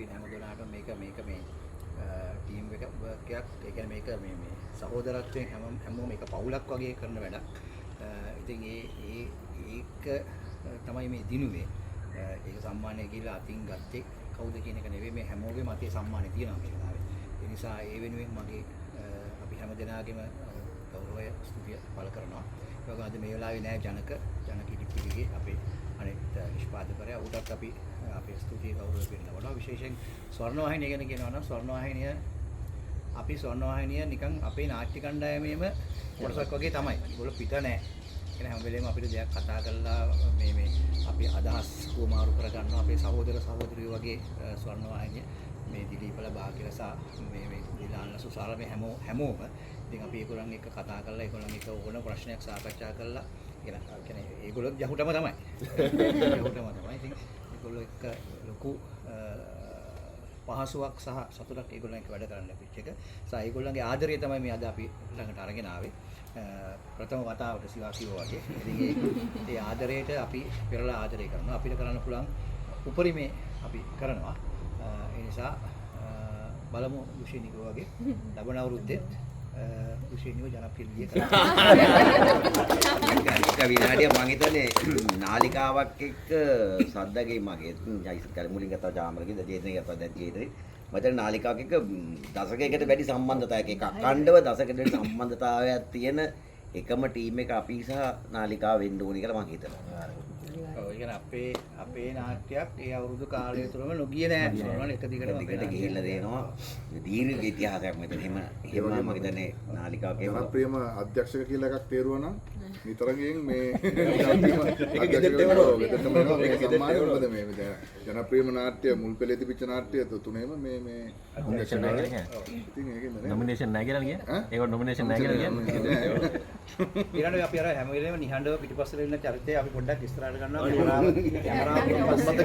අපි හැම දෙනාටම මේක මේ ටීම් එක වර්ක් එකක් ඒ කියන්නේ මේක මේ සහෝදරත්වයෙන් හැමෝම මේක පවුලක් වගේ කරන වැඩක්. ඉතින් ඒක තමයි මේ දිනුවේ. ඒක සම්මානය කියලා අතින් ගත්තේ කවුද කියන එක නෙවෙයි මේ හැමෝගෙම අතේ සම්මානය තියෙනවා මේ වෙලාවේ. ඒ නිසා ඒ වෙනුවෙන් මගේ අපි හැම දෙනාගේම ගෞරවය ස්තුතිය පළ කරනවා. ඒ වගේම අද මේ වෙලාවේ නෑ ජනක ඉදිරියේ අපේ අනෙක් නිෂ්පාදකවරයා උටත් අපි අපේ ස්තුතිය ගෞරවය පිළිගන්නවා. විශේෂයෙන් ස්වර්ණවාහිනිය ගැන කියනවා නම් ස්වර්ණවාහිනිය නිකන් අපේ නාට්‍ය කණ්ඩායමේම කොටසක් වගේ තමයි. ඒගොල්ලෝ පිට නෑ. ඒ හැම වෙලේම අපිට දෙයක් කතා කරලා මේ අපි අදහස් කොමාරු කරගන්නවා අපේ සහෝදර සහෝදරියෝ වගේ ස්වර්ණවාහිනිය මේ දිලීපලා භාග්‍යරසා මේ දිලාන්න සුසාර මේ හැමෝම ඉතින් අපි ඒගොල්ලන් එක්ක කතා කරලා ඒගොල්ලන් එක්ක ඕන ප්‍රශ්නයක් සාකච්ඡා කරලා කියන්නේ ඒගොල්ලෝ යහුටම තමයි. ඉතින් ඒගොල්ලෝ එක්ක ලොකු පහසුවක් සහ සතුටක් ඒගොල්ලන් එක්ක වැඩ කරන්න ලැබිච්ච එක. ඒගොල්ලන්ගේ ආදරය තමයි මේ අද අපි ළඟට අරගෙන ආවේ. ප්‍රථම වතාවට සිවා කිව්වා වගේ. ඉතින් ඒ ආදරයට අපි පෙරලා ආදරය කරනවා. අපිට කරන්න පුළුවන් උපරිමේ අපි කරනවා. ඒ නිසා බලමු දුෂිනික වගේ ලබන අවුරුද්දේ දුෂිනිව ජනප්‍රිය කරනවා. එක විනාඩියක් මම හිතන්නේ නාලිකාවක් එක්ක සද්දගේ මගේ ජයිස් මුලින් ගත්තා ජාමරගේ ජේතනේ ගත්තා දැන් ජේතනේ මතන නාලිකාවක් එක්ක දශකයකට වැඩි සම්බන්ධතාවයක් එක අඛණ්ඩව දශකයකට වැඩි සම්බන්ධතාවයක් තියෙන එකම ටීම් එක අපි සහ නාලිකාව වෙන්න ඕනේ කියලා මම හිතනවා. ඔව් ඒ කියන්නේ අපේ නාට්‍යයක් ඒ අවුරුදු කාලය තුරම නොගියේ නෑ. සෝනවල එක දිගටම ගිහිල්ලා දෙනවා. දීර්ඝ ඉතිහාසයක් මෙතන එහෙම මම හිතන්නේ නාලිකාවක ජනප්‍රියම අධ්‍යක්ෂක කියලා එකක් තේරුවා නම් විතරකින් මේ ජනප්‍රියම නාට්‍ය මුල් පෙළේ තිබිච්ච නාට්‍ය තුනේම මේ නොමිනේෂන් නැහැ කියලා කියන්නේ. ඒක නොමිනේෂන් නැහැ කියලා කියන්නේ. ඊළඟට අපි අර හැම වෙලේම නිහඬව පිටිපස්සට ඉන්න චරිතය අපි පොඩ්ඩක් ඉස්සරහට ගන්නවා. කැමරාව පිටිපස්සට